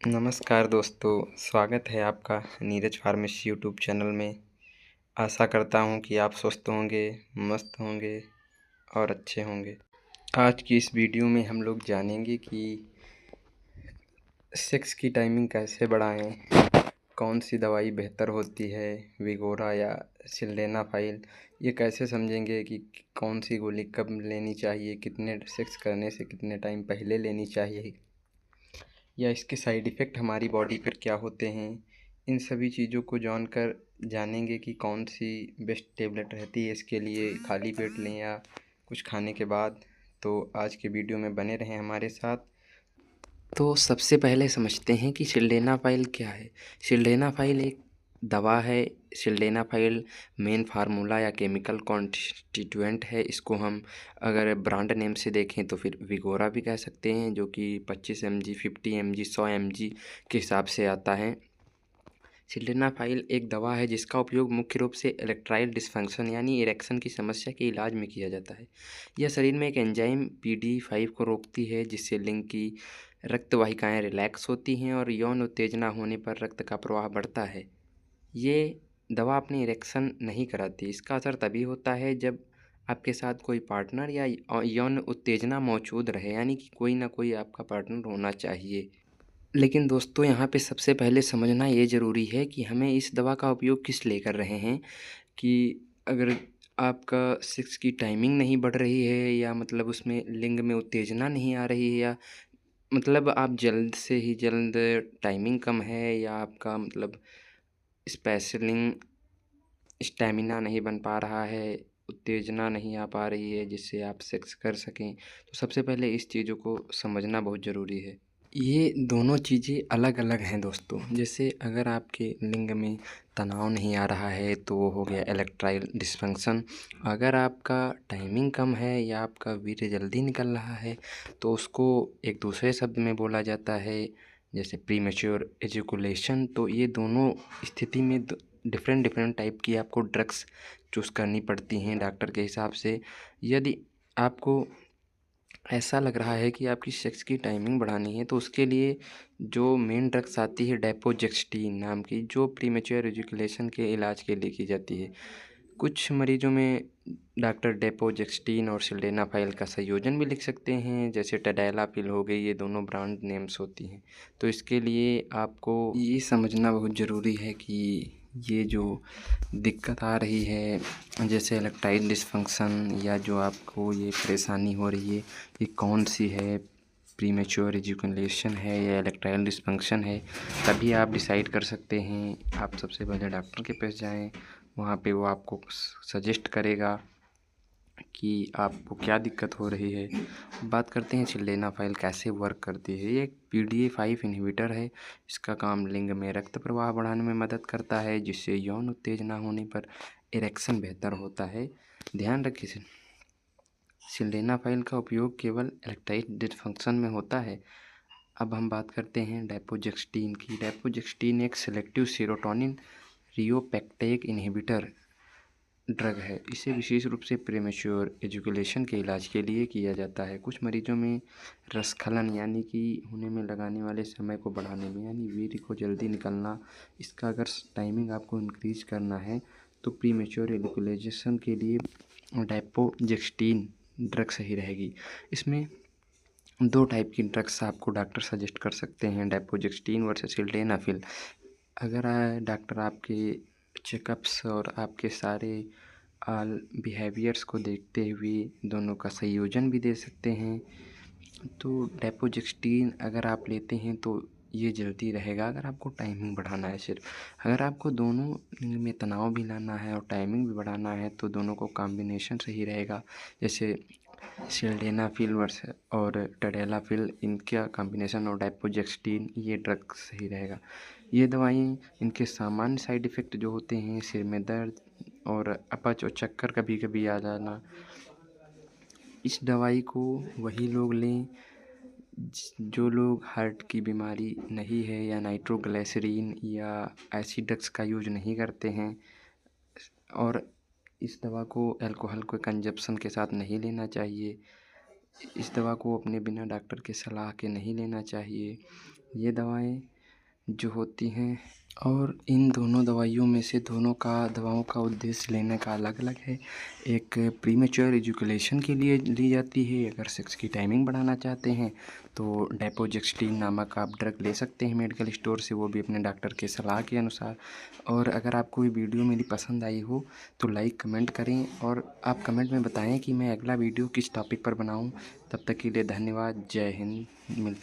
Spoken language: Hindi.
नमस्कार दोस्तों, स्वागत है आपका नीरज फार्मेसी यूट्यूब चैनल में। आशा करता हूँ कि आप स्वस्थ होंगे, मस्त होंगे और अच्छे होंगे। आज की इस वीडियो में हम लोग जानेंगे कि सेक्स की टाइमिंग कैसे बढ़ाएं, कौन सी दवाई बेहतर होती है, विगोरा या सिल्डेनाफाइल। ये कैसे समझेंगे कि कौन सी गोली कब लेनी चाहिए, कितने सेक्स करने से कितने टाइम पहले लेनी चाहिए, या इसके साइड इफ़ेक्ट हमारी बॉडी पर क्या होते हैं। इन सभी चीज़ों को जानकर जानेंगे कि कौन सी बेस्ट टेबलेट रहती है इसके लिए, खाली पेट लें या कुछ खाने के बाद। तो आज के वीडियो में बने रहें हमारे साथ। तो सबसे पहले समझते हैं कि सिल्डेनाफाइल क्या है। सिल्डेनाफाइल एक दवा है। सिल्डेनाफाइल मेन फार्मूला या केमिकल कॉन्स्टिट्यूएंट है। इसको हम अगर ब्रांड नेम से देखें तो फिर विगोरा भी कह सकते हैं, जो कि 25 mg, 50 mg, 100 mg के हिसाब से आता है। सिल्डेनाफाइल एक दवा है जिसका उपयोग मुख्य रूप से इरेक्टाइल डिसफंक्शन यानी इरेक्शन की समस्या के इलाज में किया जाता है। यह शरीर में एक एंजाइम PD5 को रोकती है, जिससे लिंग की रक्त वाहिकाएँ रिलैक्स होती हैं और यौन उत्तेजना होने पर रक्त का प्रवाह बढ़ता है। ये दवा अपनी इरेक्शन नहीं कराती। इसका असर तभी होता है जब आपके साथ कोई पार्टनर या यौन उत्तेजना मौजूद रहे, यानी कि कोई ना कोई आपका पार्टनर होना चाहिए। लेकिन दोस्तों, यहाँ पे सबसे पहले समझना ये ज़रूरी है कि हमें इस दवा का उपयोग किस लिए कर रहे हैं। कि अगर आपका सेक्स की टाइमिंग नहीं बढ़ रही है, या मतलब उसमें लिंग में उत्तेजना नहीं आ रही है, या मतलब आप जल्द से ही जल्द टाइमिंग कम है, या आपका मतलब स्पेशलिंग स्टैमिना नहीं बन पा रहा है, उत्तेजना नहीं आ पा रही है जिससे आप सेक्स कर सकें, तो सबसे पहले इस चीज़ों को समझना बहुत ज़रूरी है। ये दोनों चीज़ें अलग-अलग हैं दोस्तों। जैसे अगर आपके लिंग में तनाव नहीं आ रहा है तो वो हो गया इरेक्टाइल डिसफंक्शन। अगर आपका टाइमिंग कम है या आपका वीर्य जल्दी निकल रहा है तो उसको एक दूसरे शब्द में बोला जाता है, जैसे प्रीमैच्योर एजुकुलेशन। तो ये दोनों स्थिति में डिफरेंट डिफरेंट टाइप की आपको ड्रग्स चूज़ करनी पड़ती हैं डॉक्टर के हिसाब से। यदि आपको ऐसा लग रहा है कि आपकी सेक्स की टाइमिंग बढ़ानी है तो उसके लिए जो मेन ड्रग्स आती है डेपोजेस्टिन नाम की, जो प्रीमेच्योर एजुकेशन के इलाज के लिए की जाती है। कुछ मरीजों में डॉक्टर डेपोजेस्टिन और सिल्डेनाफाइल का संयोजन भी लिख सकते हैं, जैसे टडैलापिल हो गई। ये दोनों ब्रांड नेम्स होती हैं। तो इसके लिए आपको ये समझना बहुत ज़रूरी है कि ये जो दिक्कत आ रही है, जैसे इरेक्टाइल डिसफंक्शन, या जो आपको ये परेशानी हो रही है, ये कौन सी है, प्रीमेच्योर एजुकेशन है या इरेक्टाइल डिसफंक्शन है, तभी आप डिसाइड कर सकते हैं। आप सबसे पहले डॉक्टर के पास जाएं, वहाँ पे वो आपको सजेस्ट करेगा कि आपको क्या दिक्कत हो रही है। बात करते हैं सिल्डेनाफाइल कैसे वर्क करती है। ये एक PDA5 इन्हिबिटर है। इसका काम लिंग में रक्त प्रवाह बढ़ाने में मदद करता है, जिससे यौन उत्तेजना होने पर इरेक्शन बेहतर होता है। ध्यान रखिए, सिल्डेनाफाइल का उपयोग केवल इरेक्टाइल डिसफंक्शन में होता है। अब हम बात करते हैं डेपोजेस्टिन की। डेपोजेस्टिन एक सेलेक्टिव सेरोटोनिन रियोपेक्टेक इन्हिबिटर ड्रग है। इसे विशेष रूप से प्रीमेच्योर एजुकेशन के इलाज के लिए किया जाता है। कुछ मरीजों में रसखलन यानी कि होने में लगाने वाले समय को बढ़ाने में, यानी वीर्य को जल्दी निकलना, इसका अगर टाइमिंग आपको इंक्रीज करना है तो प्रीमेच्योर एजुकेशन के लिए डेपोजेस्टिन ड्रग सही रहेगी। इसमें दो टाइप की ड्रग्स आपको डॉक्टर सजेस्ट कर सकते हैं, डेपोजेस्टिन वर्सेस सिल्डेनाफिल। अगर डॉक्टर आपके चेकअप्स और आपके सारे आल बिहेवियर्स को देखते हुए दोनों का संयोजन भी दे सकते हैं। तो डेपोजेस्टिन अगर आप लेते हैं तो ये जल्दी रहेगा, अगर आपको टाइमिंग बढ़ाना है सिर्फ। अगर आपको दोनों में तनाव भी लाना है और टाइमिंग भी बढ़ाना है तो दोनों को कॉम्बिनेशन सही रहेगा। जैसे सिल्डेनाफिल वर्सेस और टडेलाफिल, इनका कॉम्बिनेशन, और डेपोजेस्टिन, ये ड्रग सही रहेगा। ये दवाई, इनके सामान्य साइड इफ़ेक्ट जो होते हैं, सिर में दर्द और अपच और चक्कर कभी कभी आ जाना। इस दवाई को वही लोग लें जो लोग हार्ट की बीमारी नहीं है, या नाइट्रोग्लिसरीन या एसिड ड्रग्स का यूज नहीं करते हैं। और इस दवा को अल्कोहल के कंजप्शन के साथ नहीं लेना चाहिए। इस दवा को अपने बिना डॉक्टर के सलाह के नहीं लेना चाहिए। ये दवाएं जो होती हैं, और इन दोनों दवाइयों में से दवाओं का उद्देश्य लेने का अलग अलग है। एक प्रीमेच्योर एजुकेशन के लिए ली जाती है। अगर सेक्स की टाइमिंग बढ़ाना चाहते हैं तो डेपोजेस्टिन नामक आप ड्रग ले सकते हैं मेडिकल स्टोर से, वो भी अपने डॉक्टर के सलाह के अनुसार। और अगर आपको ये वीडियो मेरी पसंद आई हो तो लाइक कमेंट करें, और आप कमेंट में बताएं कि मैं अगला वीडियो किस टॉपिक पर बनाऊं। तब तक के लिए धन्यवाद। जय हिंद। मिलते